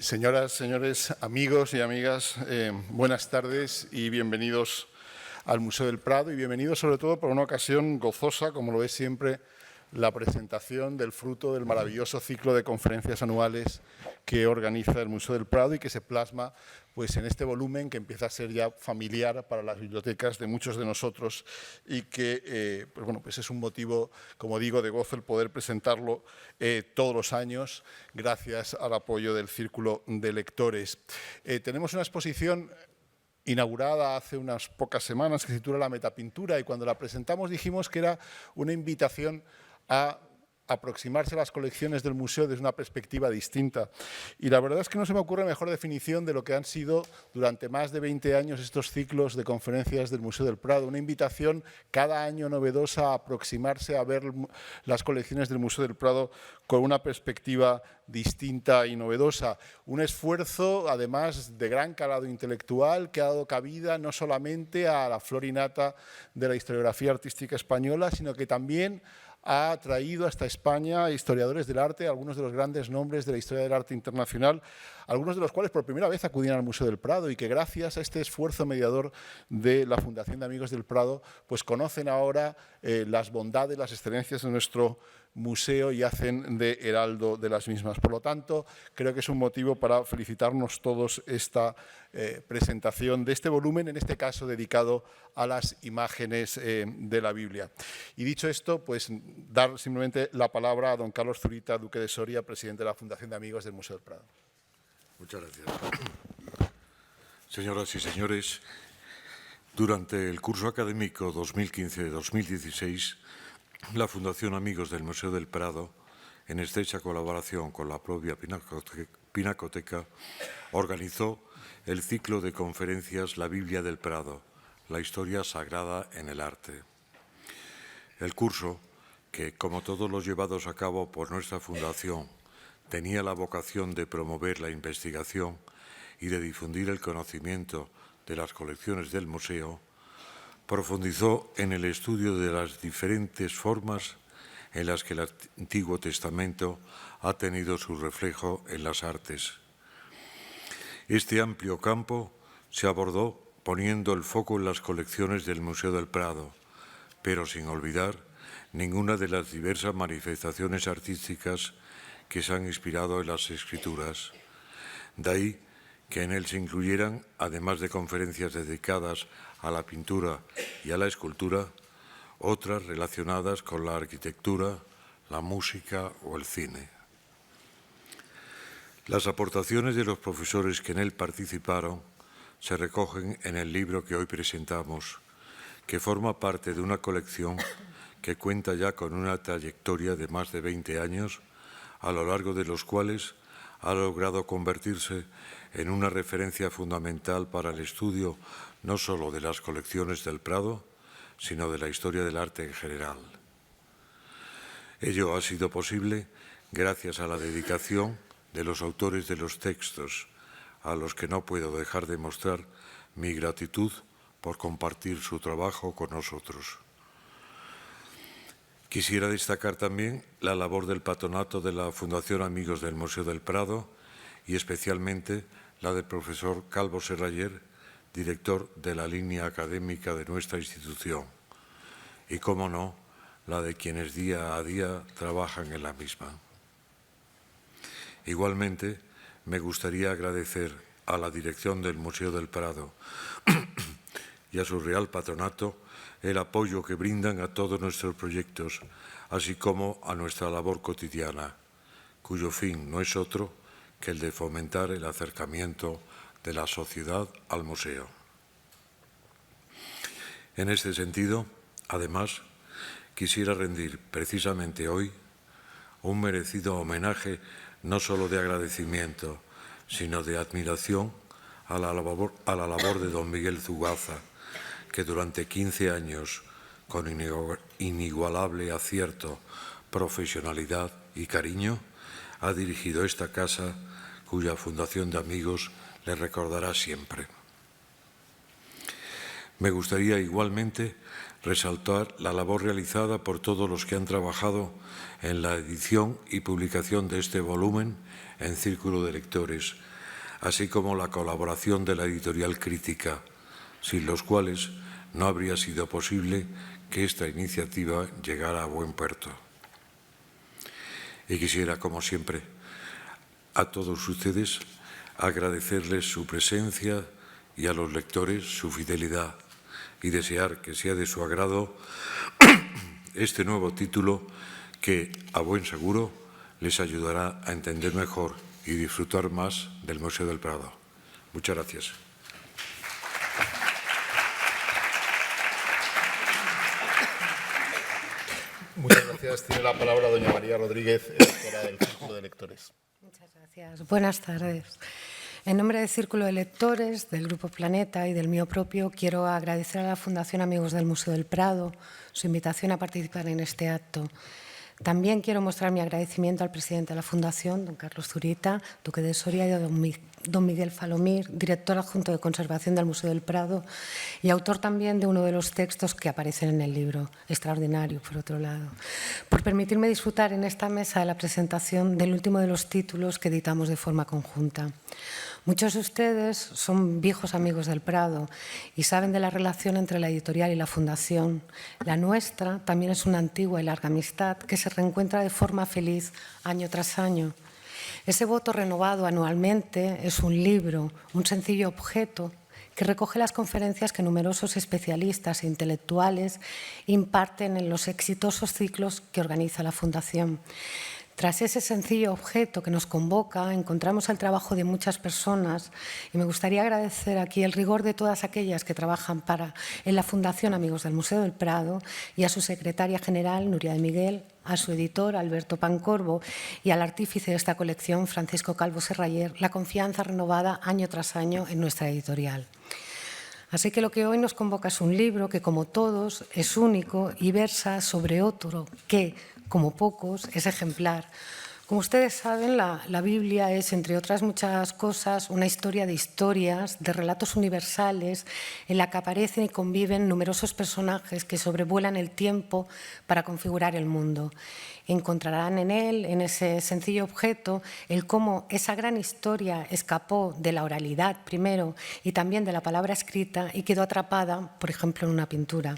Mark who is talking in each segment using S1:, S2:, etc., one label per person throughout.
S1: Señoras, señores, amigos y amigas, buenas tardes y bienvenidos al Museo del Prado y bienvenidos sobre todo por una ocasión gozosa, como lo es siempre, la presentación del fruto del maravilloso ciclo de conferencias anuales que organiza el Museo del Prado y que se plasma pues, en este volumen que empieza a ser ya familiar para las bibliotecas de muchos de nosotros y que pues es un motivo, como digo, de gozo el poder presentarlo todos los años gracias al apoyo del Círculo de Lectores. Tenemos una exposición inaugurada hace unas pocas semanas que se titula La Metapintura y cuando la presentamos dijimos que era una invitación a aproximarse a las colecciones del museo desde una perspectiva distinta. Y la verdad es que no se me ocurre mejor definición de lo que han sido durante más de 20 años estos ciclos de conferencias del Museo del Prado. Una invitación cada año novedosa a aproximarse a ver las colecciones del Museo del Prado con una perspectiva distinta y novedosa. Un esfuerzo, además, de gran calado intelectual que ha dado cabida no solamente a la flor y nata de la historiografía artística española, sino que también ha traído hasta España historiadores del arte, algunos de los grandes nombres de la historia del arte internacional, algunos de los cuales por primera vez acudían al Museo del Prado y que gracias a este esfuerzo mediador de la Fundación de Amigos del Prado, pues conocen ahora las bondades, las excelencias de nuestro museo y hacen de heraldo de las mismas. Por lo tanto, creo que es un motivo para felicitarnos todos esta presentación de este volumen, en este caso dedicado a las imágenes de la Biblia. Y dicho esto, pues dar simplemente la palabra a don Carlos Zurita, duque de Soria, presidente de la Fundación de Amigos del Museo del Prado.
S2: Muchas gracias. Señoras y señores, durante el curso académico 2015-2016, la Fundación Amigos del Museo del Prado, en estrecha colaboración con la propia Pinacoteca, organizó el ciclo de conferencias La Biblia del Prado, la historia sagrada en el arte. El curso, que como todos los llevados a cabo por nuestra Fundación, tenía la vocación de promover la investigación y de difundir el conocimiento de las colecciones del museo, profundizó en el estudio de las diferentes formas en las que el Antiguo Testamento ha tenido su reflejo en las artes. Este amplio campo se abordó poniendo el foco en las colecciones del Museo del Prado, pero sin olvidar ninguna de las diversas manifestaciones artísticas que se han inspirado en las Escrituras. De ahí que en él se incluyeran, además de conferencias dedicadas a la pintura y a la escultura, otras relacionadas con la arquitectura, la música o el cine. Las aportaciones de los profesores que en él participaron se recogen en el libro que hoy presentamos, que forma parte de una colección que cuenta ya con una trayectoria de más de 20 años, a lo largo de los cuales ha logrado convertirse en una referencia fundamental para el estudio no solo de las colecciones del Prado, sino de la historia del arte en general. Ello ha sido posible gracias a la dedicación de los autores de los textos, a los que no puedo dejar de mostrar mi gratitud por compartir su trabajo con nosotros. Quisiera destacar también la labor del patronato de la Fundación Amigos del Museo del Prado y especialmente la del profesor Calvo Serrayer, director de la línea académica de nuestra institución, y, cómo no, la de quienes día a día trabajan en la misma. Igualmente, me gustaría agradecer a la dirección del Museo del Prado y a su Real Patronato el apoyo que brindan a todos nuestros proyectos, así como a nuestra labor cotidiana, cuyo fin no es otro que el de fomentar el acercamiento de la sociedad al museo. En este sentido, además, quisiera rendir precisamente hoy un merecido homenaje no solo de agradecimiento, sino de admiración a la labor de don Miguel Zugaza, que durante 15 años, con inigualable acierto, profesionalidad y cariño, ha dirigido esta casa, cuya Fundación de Amigos le recordará siempre. Me gustaría igualmente resaltar la labor realizada por todos los que han trabajado en la edición y publicación de este volumen en Círculo de Lectores, así como la colaboración de la editorial Crítica, sin los cuales no habría sido posible que esta iniciativa llegara a buen puerto. Y quisiera, como siempre, a todos ustedes agradecerles su presencia y a los lectores su fidelidad y desear que sea de su agrado este nuevo título que, a buen seguro, les ayudará a entender mejor y disfrutar más del Museo del Prado. Muchas gracias.
S1: Muchas gracias. Tiene la palabra doña María Rodríguez, editora del Círculo de Lectores.
S3: Muchas gracias. Buenas tardes. En nombre del Círculo de Lectores, del Grupo Planeta y del mío propio, quiero agradecer a la Fundación Amigos del Museo del Prado su invitación a participar en este acto. También quiero mostrar mi agradecimiento al presidente de la Fundación, don Carlos Zurita, duque de Soria, y a don Miguel Falomir, director adjunto de Conservación del Museo del Prado y autor también de uno de los textos que aparecen en el libro, extraordinario, por otro lado, por permitirme disfrutar en esta mesa de la presentación del último de los títulos que editamos de forma conjunta. Muchos de ustedes son viejos amigos del Prado y saben de la relación entre la editorial y la Fundación. La nuestra también es una antigua y larga amistad que se reencuentra de forma feliz año tras año. Ese voto renovado anualmente es un libro, un sencillo objeto que recoge las conferencias que numerosos especialistas e intelectuales imparten en los exitosos ciclos que organiza la Fundación. Tras ese sencillo objeto que nos convoca, encontramos el trabajo de muchas personas y me gustaría agradecer aquí el rigor de todas aquellas que trabajan en la Fundación Amigos del Museo del Prado y a su secretaria general, Nuria de Miguel, a su editor, Alberto Pancorbo, y al artífice de esta colección, Francisco Calvo Serrayer, la confianza renovada año tras año en nuestra editorial. Así que lo que hoy nos convoca es un libro que, como todos, es único y versa sobre otro que, como pocos, es ejemplar. Como ustedes saben, la Biblia es, entre otras muchas cosas, una historia de historias, de relatos universales, en la que aparecen y conviven numerosos personajes que sobrevuelan el tiempo para configurar el mundo. Encontrarán en él, en ese sencillo objeto, el cómo esa gran historia escapó de la oralidad primero y también de la palabra escrita y quedó atrapada, por ejemplo, en una pintura.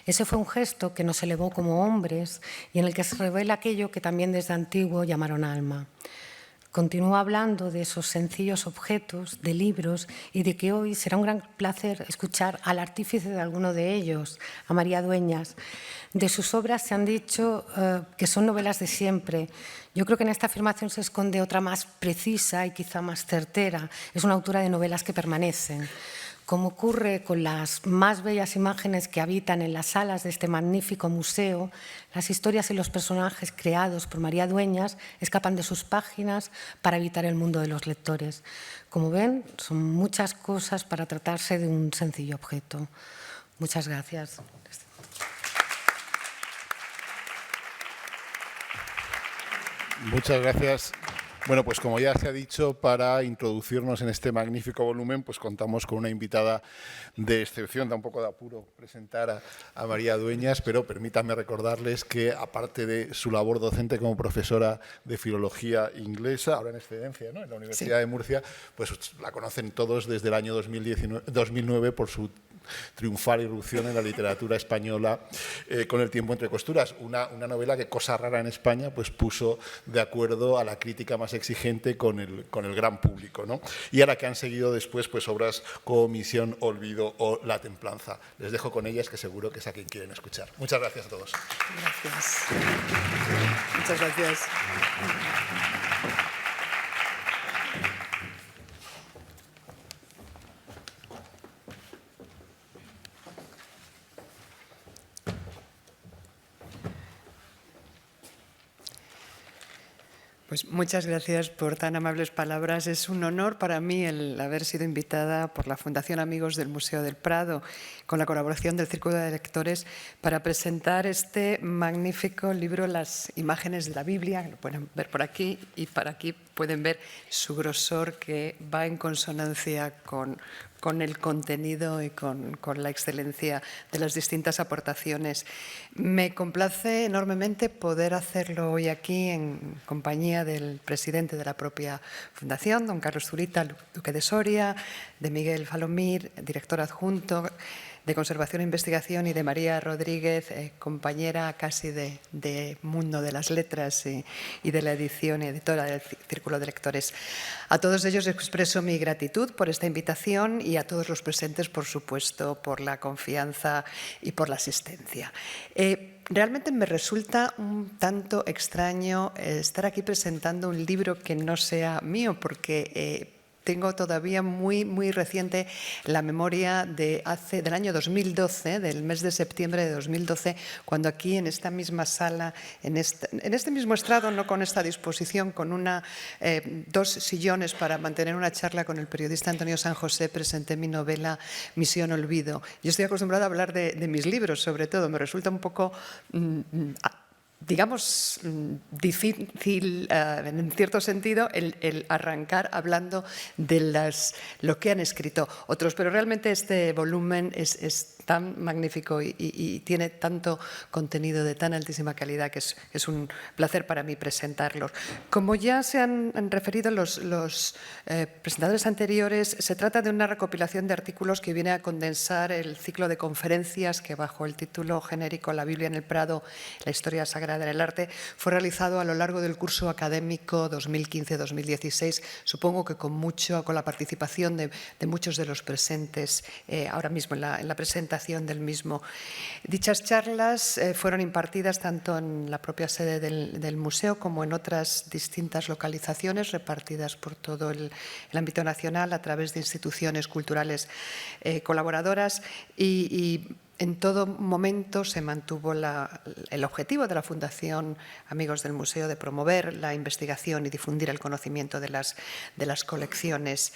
S3: Ese fue un gesto que nos elevó como hombres y en el que se revela aquello que también desde antiguo llamaron alma. Continúo hablando de esos sencillos objetos, de libros, y de que hoy será un gran placer escuchar al artífice de alguno de ellos, a María Dueñas. De sus obras se han dicho que son novelas de siempre. Yo creo que en esta afirmación se esconde otra más precisa y quizá más certera. Es una autora de novelas que permanecen. Como ocurre con las más bellas imágenes que habitan en las salas de este magnífico museo, las historias y los personajes creados por María Dueñas escapan de sus páginas para evitar el mundo de los lectores. Como ven, son muchas cosas para tratarse de un sencillo objeto. Muchas gracias.
S1: Muchas gracias. Bueno, pues como ya se ha dicho, para introducirnos en este magnífico volumen, pues contamos con una invitada de excepción. Da un poco de apuro presentar a María Dueñas, pero permítanme recordarles que, aparte de su labor docente como profesora de filología inglesa, ahora en excedencia, ¿no?, en la Universidad de Murcia, pues la conocen todos desde el año 2009 por su triunfal irrupción en la literatura española con El tiempo entre costuras, una novela que, cosa rara en España, pues puso de acuerdo a la crítica más exigente con el gran público, ¿no? Y a la que han seguido después pues obras como Misión, Olvido o La templanza. Les dejo con ellas, que seguro que es a quien quieren escuchar. Muchas gracias a todos.
S4: Gracias. Muchas gracias. Pues muchas gracias por tan amables palabras. Es un honor para mí el haber sido invitada por la Fundación Amigos del Museo del Prado, con la colaboración del Círculo de Lectores, para presentar este magnífico libro, Las imágenes de la Biblia. Lo pueden ver por aquí, y para aquí pueden ver su grosor, que va en consonancia con con el contenido y con la excelencia de las distintas aportaciones. Me complace enormemente poder hacerlo hoy aquí en compañía del presidente de la propia Fundación, don Carlos Zurita, duque de Soria, de Miguel Falomir, director adjunto de Conservación e Investigación, y de María Rodríguez, compañera casi de mundo de las letras y de la edición y editora del Círculo de Lectores. A todos ellos expreso mi gratitud por esta invitación y a todos los presentes, por supuesto, por la confianza y por la asistencia. Realmente me resulta un tanto extraño estar aquí presentando un libro que no sea mío, porque tengo todavía muy reciente la memoria del año 2012, del mes de septiembre de 2012, cuando aquí en esta misma sala, en este mismo estrado, no con esta disposición, con dos sillones para mantener una charla con el periodista Antonio San José, presenté mi novela Misión Olvido. Yo estoy acostumbrada a hablar de mis libros, sobre todo. Me resulta un poco digamos, difícil, en cierto sentido, el arrancar hablando de lo que han escrito otros. Pero realmente este volumen es tan magnífico y tiene tanto contenido de tan altísima calidad que es un placer para mí presentarlos. Como ya se han referido los presentadores anteriores, se trata de una recopilación de artículos que viene a condensar el ciclo de conferencias que, bajo el título genérico La Biblia en el Prado, la historia sagrada en el arte, fue realizado a lo largo del curso académico 2015-2016, supongo que con la participación de muchos de los presentes ahora mismo en la presentación del mismo. Dichas charlas fueron impartidas tanto en la propia sede del museo como en otras distintas localizaciones repartidas por todo el ámbito nacional a través de instituciones culturales colaboradoras y en todo momento se mantuvo el objetivo de la Fundación Amigos del Museo de promover la investigación y difundir el conocimiento de las colecciones.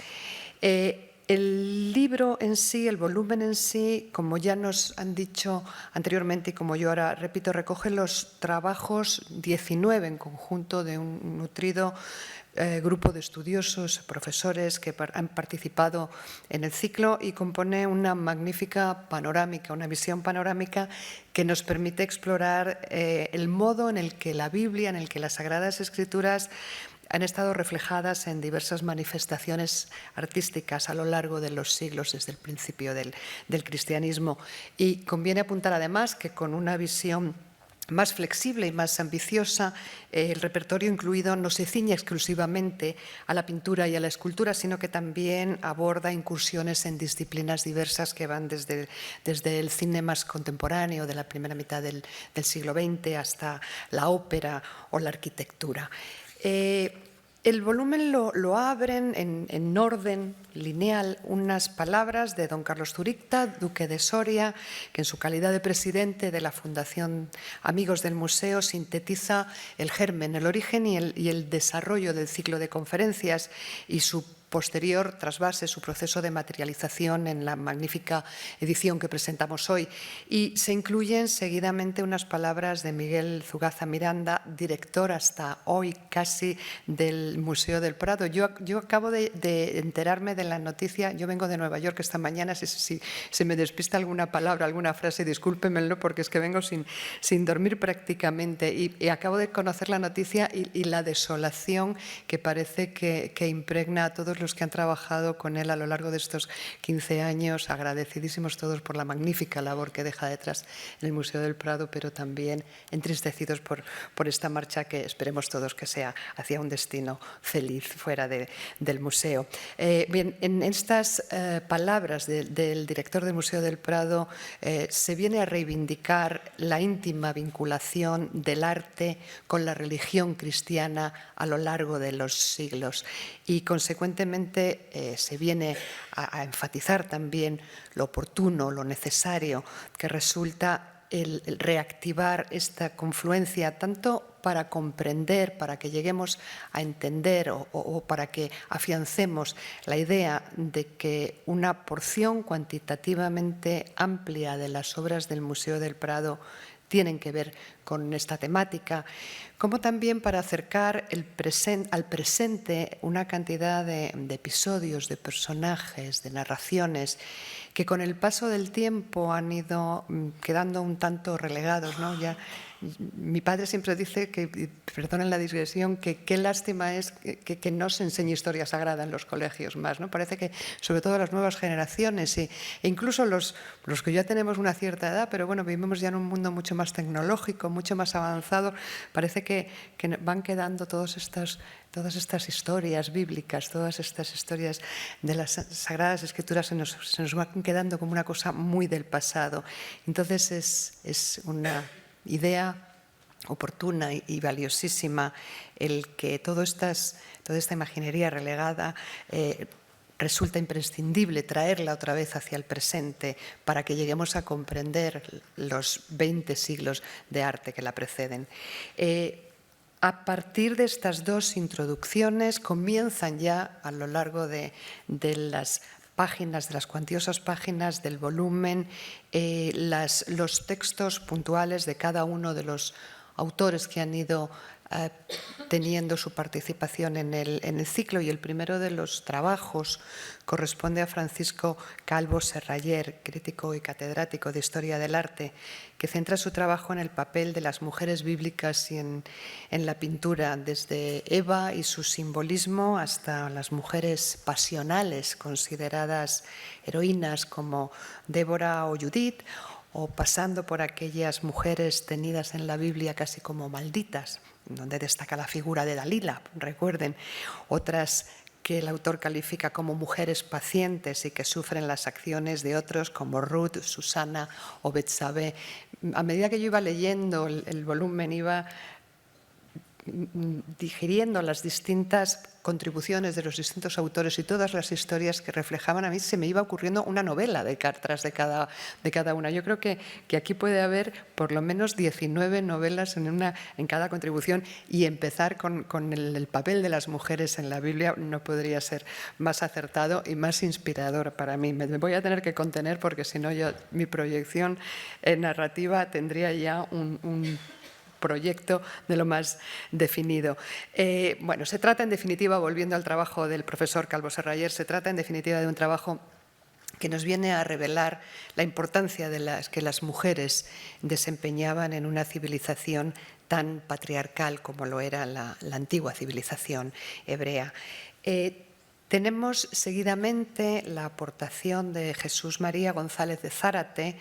S4: El libro en sí, el volumen en sí, como ya nos han dicho anteriormente y como yo ahora repito, recoge los trabajos 19 en conjunto de un nutrido grupo de estudiosos, profesores que han participado en el ciclo y compone una magnífica panorámica, una visión panorámica que nos permite explorar el modo en el que la Biblia, en el que las Sagradas Escrituras han estado reflejadas en diversas manifestaciones artísticas a lo largo de los siglos desde el principio del cristianismo. Y conviene apuntar además que con una visión más flexible y más ambiciosa, el repertorio incluido no se ciñe exclusivamente a la pintura y a la escultura, sino que también aborda incursiones en disciplinas diversas que van desde el cine más contemporáneo de la primera mitad del siglo XX hasta la ópera o la arquitectura. El volumen lo abren en orden lineal unas palabras de don Carlos Zurita, duque de Soria, que en su calidad de presidente de la Fundación Amigos del Museo sintetiza el germen, el origen y el desarrollo del ciclo de conferencias y su posterior trasvase, su proceso de materialización en la magnífica edición que presentamos hoy. Y se incluyen seguidamente unas palabras de Miguel Zugaza Miranda, director hasta hoy casi del Museo del Prado. Yo acabo de enterarme de la noticia, yo vengo de Nueva York esta mañana, si se me despista alguna palabra, alguna frase, discúlpenmelo porque es que vengo sin dormir prácticamente y acabo de conocer la noticia y la desolación que parece que impregna a todos los que han trabajado con él a lo largo de estos 15 años, agradecidísimos todos por la magnífica labor que deja detrás en el Museo del Prado, pero también entristecidos por esta marcha que esperemos todos que sea hacia un destino feliz fuera del museo. Bien, en estas palabras del director del Museo del Prado se viene a reivindicar la íntima vinculación del arte con la religión cristiana a lo largo de los siglos y, consecuentemente, se viene a enfatizar también lo oportuno, lo necesario que resulta el reactivar esta confluencia, tanto para comprender, para que lleguemos a entender o para que afiancemos la idea de que una porción cuantitativamente amplia de las obras del Museo del Prado tienen que ver con esta temática, como también para acercar al presente una cantidad de episodios, de personajes, de narraciones, que con el paso del tiempo han ido quedando un tanto relegados, ¿no? Ya, mi padre siempre dice que, perdonen la digresión, que qué lástima es que no se enseñe historia sagrada en los colegios más, ¿no? Parece que, sobre todo las nuevas generaciones e incluso los que ya tenemos una cierta edad, pero bueno, vivimos ya en un mundo mucho más tecnológico, mucho más avanzado, parece que van quedando todas estas historias bíblicas, todas estas historias de las Sagradas Escrituras se nos van quedando como una cosa muy del pasado. Entonces es una idea oportuna y valiosísima el que toda esta imaginería relegada resulta imprescindible traerla otra vez hacia el presente para que lleguemos a comprender los 20 siglos de arte que la preceden. A partir de estas dos introducciones comienzan ya a lo largo de las páginas, de las cuantiosas páginas del volumen, los textos puntuales de cada uno de los autores que han ido teniendo su participación en el ciclo, y el primero de los trabajos corresponde a Francisco Calvo Serraller, crítico y catedrático de Historia del Arte, que centra su trabajo en el papel de las mujeres bíblicas y en la pintura, desde Eva y su simbolismo hasta las mujeres pasionales consideradas heroínas como Débora o Judith, o pasando por aquellas mujeres tenidas en la Biblia casi como malditas, donde destaca la figura de Dalila, recuerden, otras que el autor califica como mujeres pacientes y que sufren las acciones de otros, como Ruth, Susana o Betsabé. A medida que yo iba leyendo el volumen, iba digiriendo las distintas contribuciones de los distintos autores y todas las historias que reflejaban, a mí se me iba ocurriendo una novela detrás de cada una. Yo creo que aquí puede haber por lo menos 19 novelas en cada contribución, y empezar con el papel de las mujeres en la Biblia no podría ser más acertado y más inspirador para mí. Me voy a tener que contener porque si no mi proyección narrativa tendría ya un proyecto de lo más definido. Bueno, se trata en definitiva, volviendo al trabajo del profesor Calvo Serraller, se trata en definitiva de un trabajo que nos viene a revelar la importancia que las mujeres desempeñaban en una civilización tan patriarcal como lo era la antigua civilización hebrea. Tenemos seguidamente la aportación de Jesús María González de Zárate,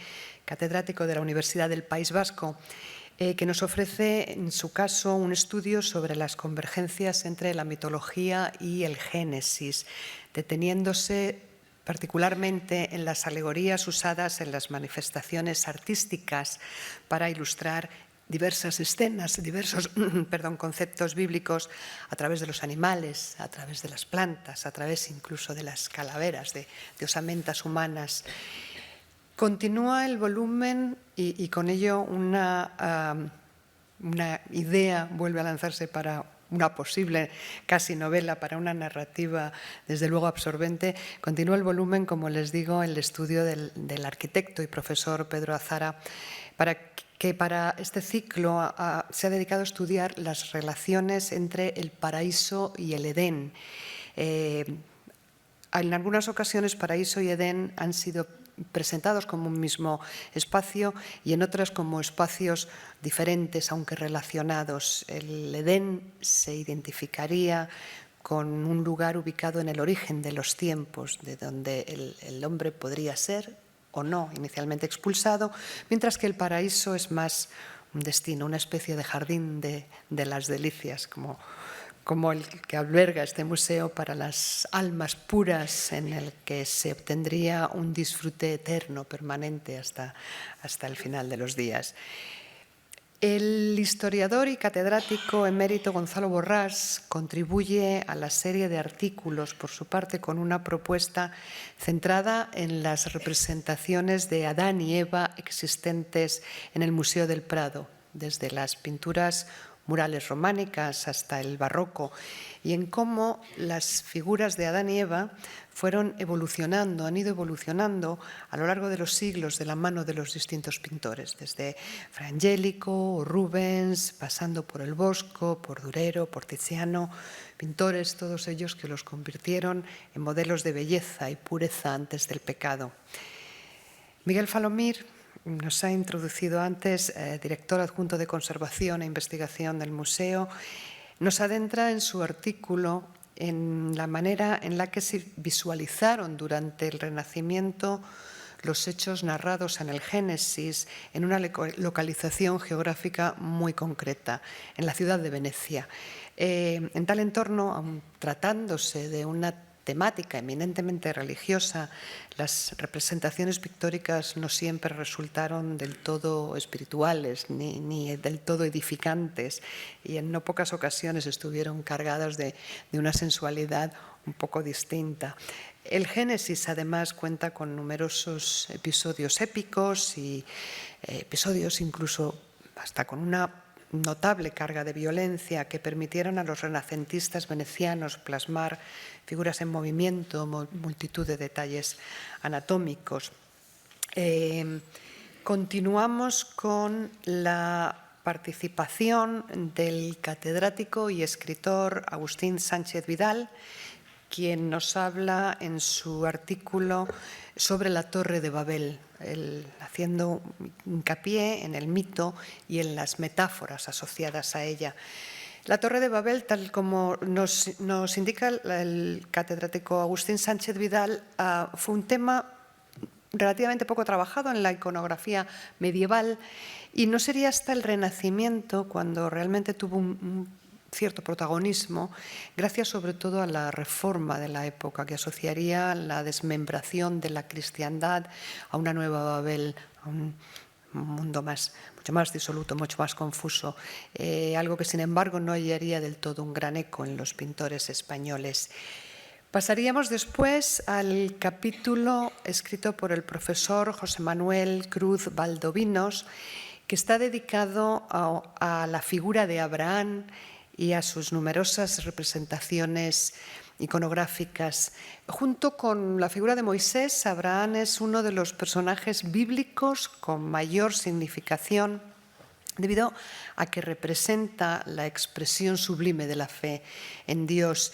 S4: catedrático de la Universidad del País Vasco, que nos ofrece, en su caso, un estudio sobre las convergencias entre la mitología y el Génesis, deteniéndose particularmente en las alegorías usadas en las manifestaciones artísticas para ilustrar diversas escenas, diversos conceptos bíblicos a través de los animales, a través de las plantas, a través incluso de las calaveras, de osamentas humanas. Continúa el volumen y con ello una idea vuelve a lanzarse para una posible casi novela, para una narrativa desde luego absorbente. Continúa el volumen, como les digo, el estudio del arquitecto y profesor Pedro Azara, que para este ciclo se ha dedicado a estudiar las relaciones entre el paraíso y el Edén. En algunas ocasiones paraíso y Edén han sido presentados como un mismo espacio y en otras como espacios diferentes, aunque relacionados. El Edén se identificaría con un lugar ubicado en el origen de los tiempos, de donde el hombre podría ser o no inicialmente expulsado, mientras que el paraíso es más un destino, una especie de jardín de las delicias, como el que alberga este museo para las almas puras, en el que se obtendría un disfrute eterno, permanente, hasta el final de los días. El historiador y catedrático emérito Gonzalo Borrás contribuye a la serie de artículos, por su parte, con una propuesta centrada en las representaciones de Adán y Eva existentes en el Museo del Prado, desde las pinturas murales románicas hasta el barroco, y en cómo las figuras de Adán y Eva fueron evolucionando, han ido evolucionando a lo largo de los siglos de la mano de los distintos pintores, desde Fra Angelico o Rubens, pasando por el Bosco, por Durero, por Tiziano, pintores todos ellos que los convirtieron en modelos de belleza y pureza antes del pecado. Miguel Falomir nos ha introducido antes, director adjunto de Conservación e Investigación del Museo, nos adentra en su artículo en la manera en la que se visualizaron durante el Renacimiento los hechos narrados en el Génesis en una localización geográfica muy concreta, en la ciudad de Venecia. En tal entorno, aun tratándose de una temática eminentemente religiosa, las representaciones pictóricas no siempre resultaron del todo espirituales ni del todo edificantes, y en no pocas ocasiones estuvieron cargadas de una sensualidad un poco distinta. El Génesis, además, cuenta con numerosos episodios épicos y episodios incluso hasta con una notable carga de violencia que permitieron a los renacentistas venecianos plasmar figuras en movimiento, multitud de detalles anatómicos. Continuamos con la participación del catedrático y escritor Agustín Sánchez Vidal, quien nos habla en su artículo sobre la Torre de Babel, haciendo hincapié en el mito y en las metáforas asociadas a ella. La Torre de Babel, tal como nos indica el catedrático Agustín Sánchez Vidal, fue un tema relativamente poco trabajado en la iconografía medieval, y no sería hasta el Renacimiento cuando realmente tuvo un cierto protagonismo, gracias sobre todo a la reforma de la época, que asociaría la desmembración de la cristiandad a una nueva Babel, a un mundo mucho más disoluto, mucho más confuso, algo que sin embargo no hallaría del todo un gran eco en los pintores españoles. Pasaríamos después al capítulo escrito por el profesor José Manuel Cruz Valdovinos, que está dedicado a la figura de Abraham y a sus numerosas representaciones iconográficas. Junto con la figura de Moisés, Abraham es uno de los personajes bíblicos con mayor significación debido a que representa la expresión sublime de la fe en Dios.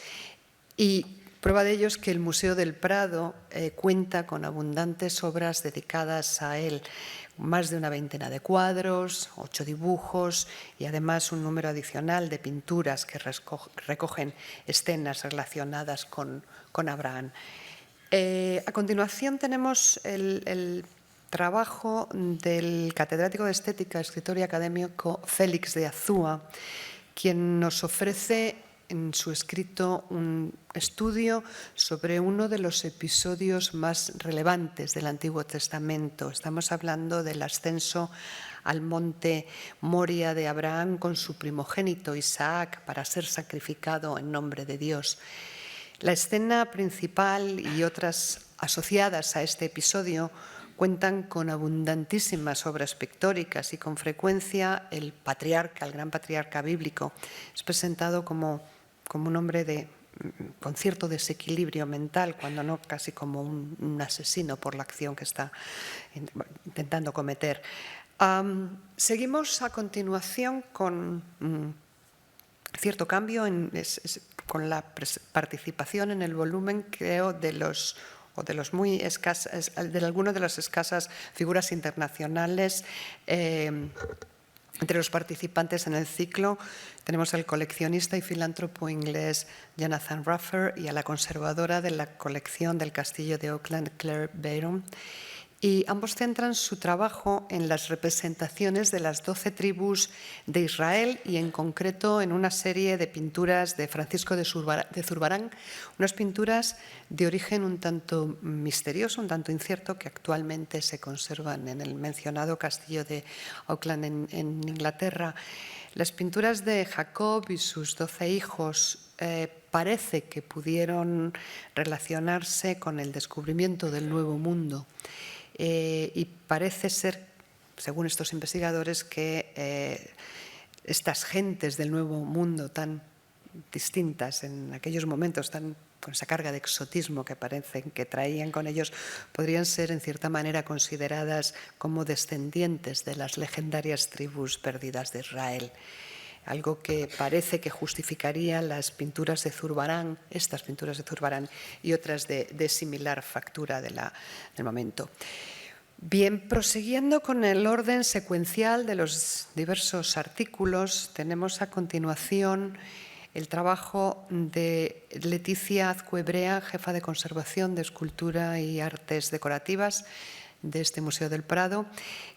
S4: Y prueba de ello es que el Museo del Prado cuenta con abundantes obras dedicadas a él, más de una veintena de cuadros, 8 dibujos y además un número adicional de pinturas que recogen escenas relacionadas con Abraham. A continuación tenemos el trabajo del catedrático de Estética, escritor y académico Félix de Azúa, quien nos ofrece en su escrito un estudio sobre uno de los episodios más relevantes del Antiguo Testamento. Estamos hablando del ascenso al monte Moria de Abraham con su primogénito Isaac para ser sacrificado en nombre de Dios. La escena principal y otras asociadas a este episodio cuentan con abundantísimas obras pictóricas y con frecuencia el gran patriarca bíblico, es presentado como un hombre con cierto desequilibrio mental, cuando no casi como un asesino por la acción que está intentando cometer. Seguimos a continuación con cierto cambio con la participación en el volumen, creo, de algunas de las escasas figuras internacionales. Entre los participantes en el ciclo tenemos al coleccionista y filántropo inglés Jonathan Ruffer y a la conservadora de la colección del Castillo de Auckland, Claire Bayron. Y ambos centran su trabajo en las representaciones de las 12 tribus de Israel y en concreto en una serie de pinturas de Francisco de Zurbarán, unas pinturas de origen un tanto misterioso, un tanto incierto, que actualmente se conservan en el mencionado Castillo de Auckland en Inglaterra. Las pinturas de Jacob y sus 12 hijos parece que pudieron relacionarse con el descubrimiento del Nuevo Mundo. Y parece ser, según estos investigadores, que estas gentes del Nuevo Mundo tan distintas en aquellos momentos, con esa carga de exotismo que parecen que traían con ellos, podrían ser en cierta manera consideradas como descendientes de las legendarias tribus perdidas de Israel. Algo que parece que justificaría las pinturas de Zurbarán, estas pinturas de Zurbarán y otras de similar factura del momento. Bien, prosiguiendo con el orden secuencial de los diversos artículos, tenemos a continuación el trabajo de Leticia Azcuebrea, jefa de conservación de escultura y artes decorativas de este Museo del Prado,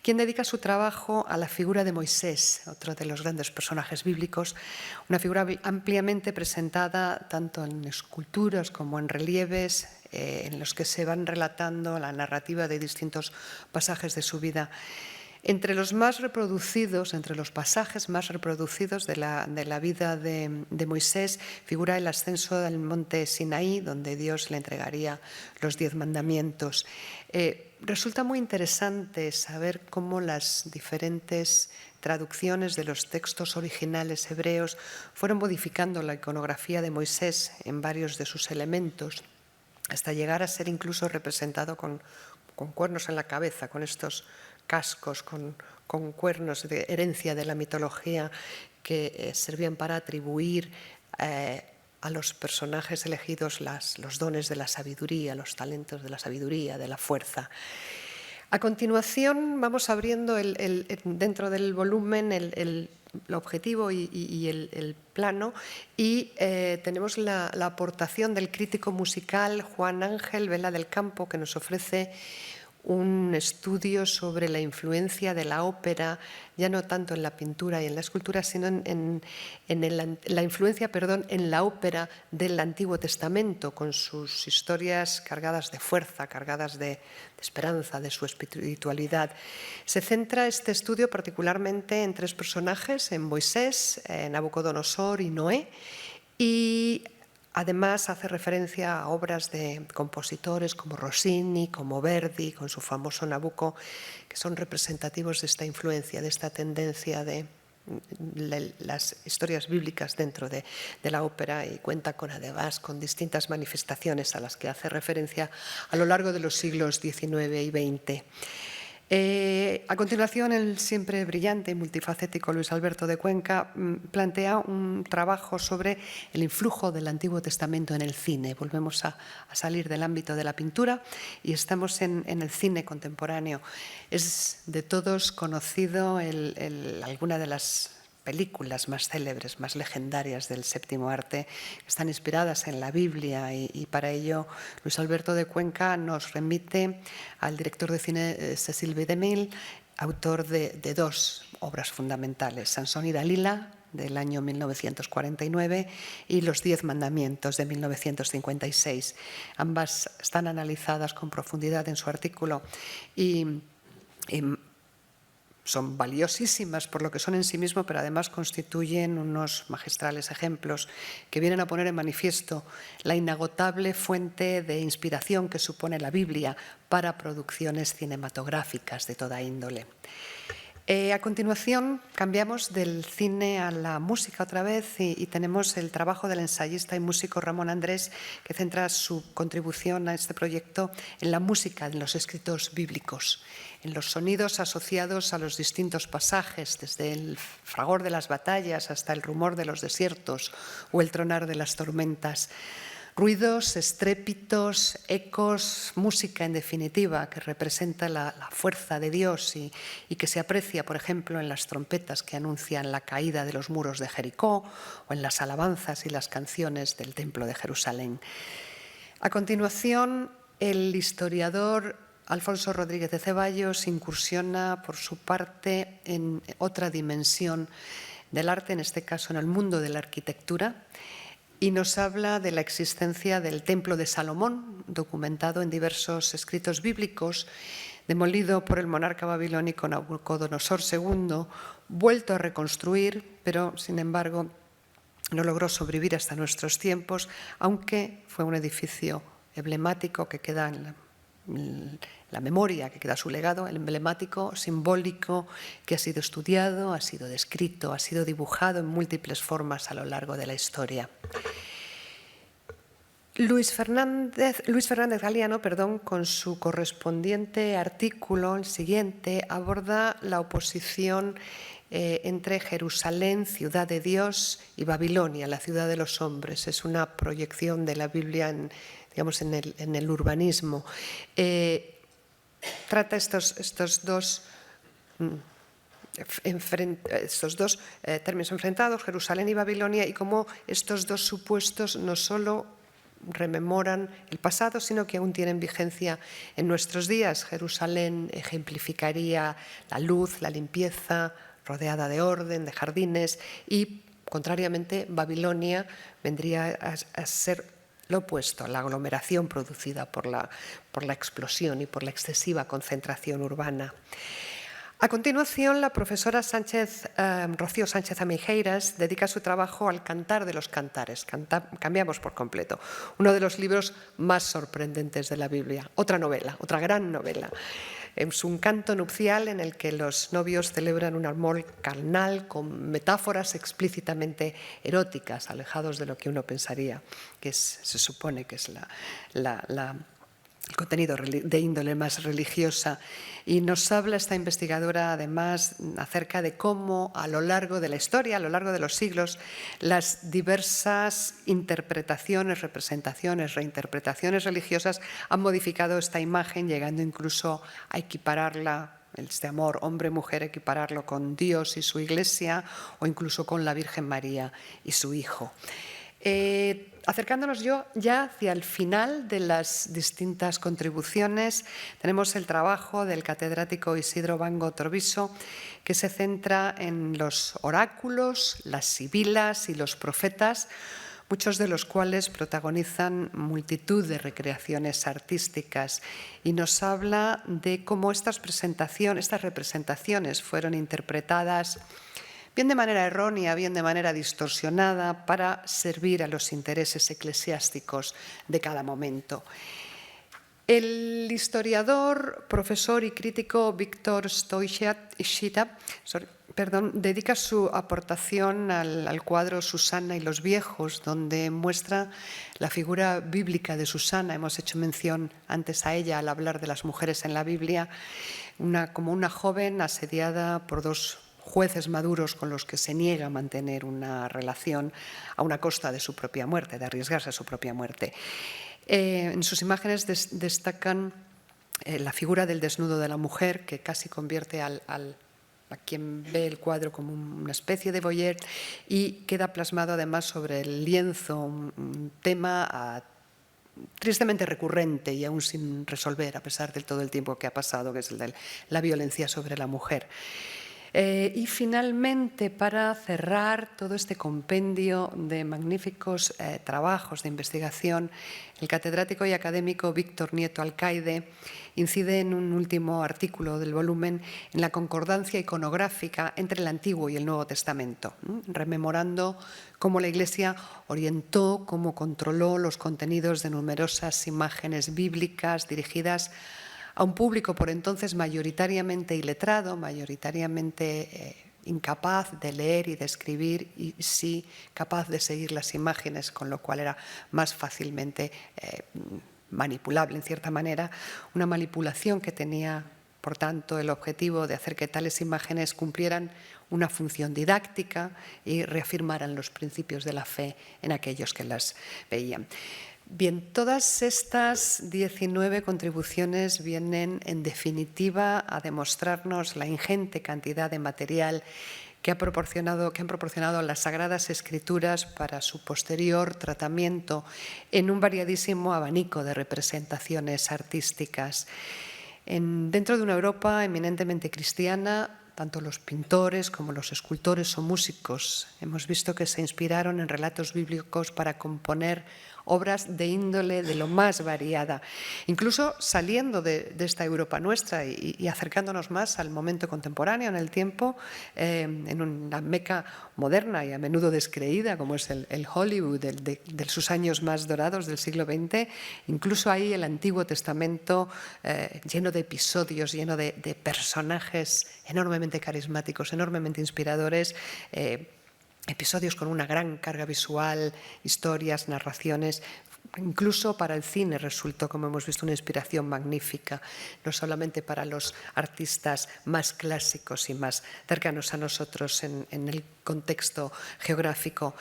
S4: quien dedica su trabajo a la figura de Moisés, otro de los grandes personajes bíblicos, una figura ampliamente presentada tanto en esculturas como en relieves, en los que se van relatando la narrativa de distintos pasajes de su vida. Entre los más reproducidos, entre los pasajes más reproducidos de la vida de Moisés, figura el ascenso del monte Sinaí, donde Dios le entregaría los 10 mandamientos. Resulta muy interesante saber cómo las diferentes traducciones de los textos originales hebreos fueron modificando la iconografía de Moisés en varios de sus elementos, hasta llegar a ser incluso representado con cuernos en la cabeza, con estos cascos, con cuernos de herencia de la mitología que servían para atribuir a los personajes elegidos los dones de la sabiduría, los talentos de la sabiduría, de la fuerza. A continuación vamos abriendo dentro del volumen el objetivo y el plano, y tenemos la aportación del crítico musical Juan Ángel Vela del Campo, que nos ofrece un estudio sobre la influencia de la ópera, ya no tanto en la pintura y en la escultura, sino en la influencia en la ópera del Antiguo Testamento, con sus historias cargadas de fuerza, cargadas de esperanza, de su espiritualidad. Se centra este estudio particularmente en 3 personajes, en Moisés, en Nabucodonosor y Noé, y además hace referencia a obras de compositores como Rossini, como Verdi, con su famoso Nabucco, que son representativos de esta influencia, de esta tendencia de las historias bíblicas dentro de la ópera, y cuenta además con distintas manifestaciones a las que hace referencia a lo largo de los siglos XIX y XX. A continuación, el siempre brillante y multifacético Luis Alberto de Cuenca plantea un trabajo sobre el influjo del Antiguo Testamento en el cine. Volvemos a salir del ámbito de la pintura y estamos en el cine contemporáneo. Es de todos conocido alguna de las películas más célebres, más legendarias del séptimo arte, que están inspiradas en la Biblia, y para ello Luis Alberto de Cuenca nos remite al director de cine Cecil B. DeMille, autor de 2 obras fundamentales, Sansón y Dalila, del año 1949, y Los 10 mandamientos, de 1956. Ambas están analizadas con profundidad en su artículo y son valiosísimas por lo que son en sí mismo, pero además constituyen unos magistrales ejemplos que vienen a poner en manifiesto la inagotable fuente de inspiración que supone la Biblia para producciones cinematográficas de toda índole. A continuación, cambiamos del cine a la música otra vez, y tenemos el trabajo del ensayista y músico Ramón Andrés, que centra su contribución a este proyecto en la música, en los escritos bíblicos, en los sonidos asociados a los distintos pasajes, desde el fragor de las batallas hasta el rumor de los desiertos o el tronar de las tormentas. Ruidos, estrépitos, ecos, música en definitiva, que representa la fuerza de Dios y que se aprecia, por ejemplo, en las trompetas que anuncian la caída de los muros de Jericó, o en las alabanzas y las canciones del Templo de Jerusalén. A continuación, el historiador Alfonso Rodríguez de Ceballos incursiona por su parte en otra dimensión del arte, en este caso en el mundo de la arquitectura, y nos habla de la existencia del Templo de Salomón, documentado en diversos escritos bíblicos, demolido por el monarca babilónico Nabucodonosor II, vuelto a reconstruir, pero sin embargo no logró sobrevivir hasta nuestros tiempos, aunque fue un edificio emblemático que queda la memoria que queda su legado, el emblemático, simbólico, que ha sido estudiado, ha sido descrito, ha sido dibujado en múltiples formas a lo largo de la historia. Luis Fernández Galiano, con su correspondiente artículo, el siguiente, aborda la oposición entre Jerusalén, ciudad de Dios, y Babilonia, la ciudad de los hombres. Es una proyección de la Biblia en el urbanismo. Trata estos dos términos enfrentados, Jerusalén y Babilonia, y cómo estos dos supuestos no solo rememoran el pasado, sino que aún tienen vigencia en nuestros días. Jerusalén ejemplificaría la luz, la limpieza, rodeada de orden, de jardines, y, contrariamente, Babilonia vendría a ser lo opuesto, la aglomeración producida por la explosión y por la excesiva concentración urbana. A continuación, la profesora Rocío Sánchez Amijeiras dedica su trabajo al Cantar de los Cantares. Cambiamos por completo. Uno de los libros más sorprendentes de la Biblia. Otra novela, otra gran novela. Es un canto nupcial en el que los novios celebran un amor carnal con metáforas explícitamente eróticas, alejados de lo que uno pensaría que se supone que es el contenido de índole más religiosa. Y nos habla esta investigadora, además, acerca de cómo a lo largo de la historia, a lo largo de los siglos, las diversas interpretaciones, representaciones, reinterpretaciones religiosas han modificado esta imagen, llegando incluso a equipararla, este amor hombre-mujer, equipararlo con Dios y su Iglesia, o incluso con la Virgen María y su Hijo. Acercándonos ya hacia el final de las distintas contribuciones, tenemos el trabajo del catedrático Isidro Bango Torviso, que se centra en los oráculos, las sibilas y los profetas, muchos de los cuales protagonizan multitud de recreaciones artísticas, y nos habla de cómo estas representaciones fueron interpretadas bien de manera errónea, bien de manera distorsionada, para servir a los intereses eclesiásticos de cada momento. El historiador, profesor y crítico Víctor Stoishita dedica su aportación al cuadro Susana y los viejos, donde muestra la figura bíblica de Susana. Hemos hecho mención antes a ella al hablar de las mujeres en la Biblia, como una joven asediada por dos jueces maduros con los que se niega a mantener una relación a una costa de su propia muerte, de arriesgarse a su propia muerte. En sus imágenes destacan la figura del desnudo de la mujer, que casi convierte a quien ve el cuadro como una especie de voyeur, y queda plasmado además sobre el lienzo un tema tristemente recurrente y aún sin resolver, a pesar de todo el tiempo que ha pasado, que es el de la violencia sobre la mujer. Y finalmente, para cerrar todo este compendio de magníficos trabajos de investigación, el catedrático y académico Víctor Nieto Alcaide incide en un último artículo del volumen en la concordancia iconográfica entre el Antiguo y el Nuevo Testamento, rememorando cómo la Iglesia orientó, cómo controló los contenidos de numerosas imágenes bíblicas dirigidas a un público por entonces mayoritariamente iletrado, mayoritariamente incapaz de leer y de escribir, y sí capaz de seguir las imágenes, con lo cual era más fácilmente manipulable en cierta manera, una manipulación que tenía, por tanto, el objetivo de hacer que tales imágenes cumplieran una función didáctica y reafirmaran los principios de la fe en aquellos que las veían. Bien, todas estas 19 contribuciones vienen, en definitiva, a demostrarnos la ingente cantidad de material que han proporcionado las Sagradas Escrituras para su posterior tratamiento en un variadísimo abanico de representaciones artísticas. Dentro de una Europa eminentemente cristiana, tanto los pintores como los escultores o músicos hemos visto que se inspiraron en relatos bíblicos para componer obras de índole de lo más variada, incluso saliendo de esta Europa nuestra y acercándonos más al momento contemporáneo en el tiempo, en una meca moderna y a menudo descreída como es el Hollywood de sus años más dorados del siglo XX. Incluso ahí el Antiguo Testamento lleno de episodios, lleno de personajes enormemente carismáticos, enormemente inspiradores, episodios con una gran carga visual, historias, narraciones. Incluso para el cine resultó, como hemos visto, una inspiración magnífica, no solamente para los artistas más clásicos y más cercanos a nosotros en el contexto geográfico.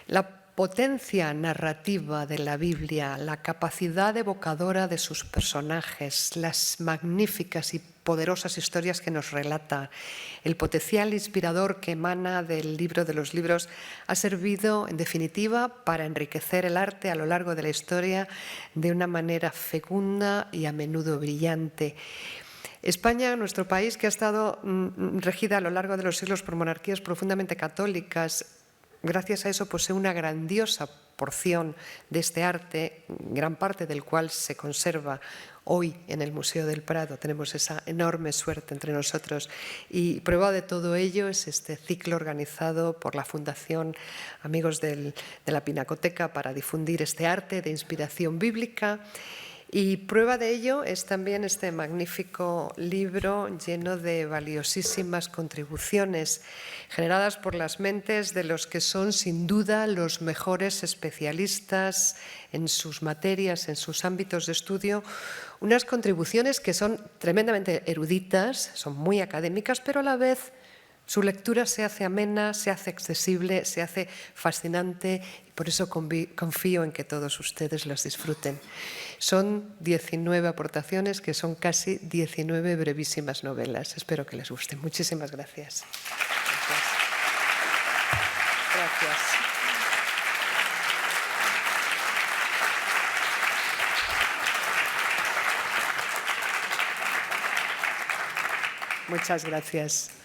S4: La potencia narrativa de la Biblia, la capacidad evocadora de sus personajes, las magníficas y poderosas historias que nos relata, el potencial inspirador que emana del libro de los libros ha servido, en definitiva, para enriquecer el arte a lo largo de la historia de una manera fecunda y a menudo brillante. España, nuestro país, que ha estado regida a lo largo de los siglos por monarquías profundamente católicas, gracias a eso posee una grandiosa porción de este arte, gran parte del cual se conserva hoy en el Museo del Prado. Tenemos esa enorme suerte entre nosotros y prueba de todo ello es este ciclo organizado por la Fundación Amigos de la Pinacoteca para difundir este arte de inspiración bíblica. Y prueba de ello es también este magnífico libro lleno de valiosísimas contribuciones generadas por las mentes de los que son sin duda los mejores especialistas en sus materias, en sus ámbitos de estudio, unas contribuciones que son tremendamente eruditas, son muy académicas, pero a la vez su lectura se hace amena, se hace accesible, se hace fascinante y por eso confío en que todos ustedes las disfruten. Son 19 aportaciones que son casi 19 brevísimas novelas. Espero que les gusten. Muchísimas gracias. Gracias. Muchas gracias.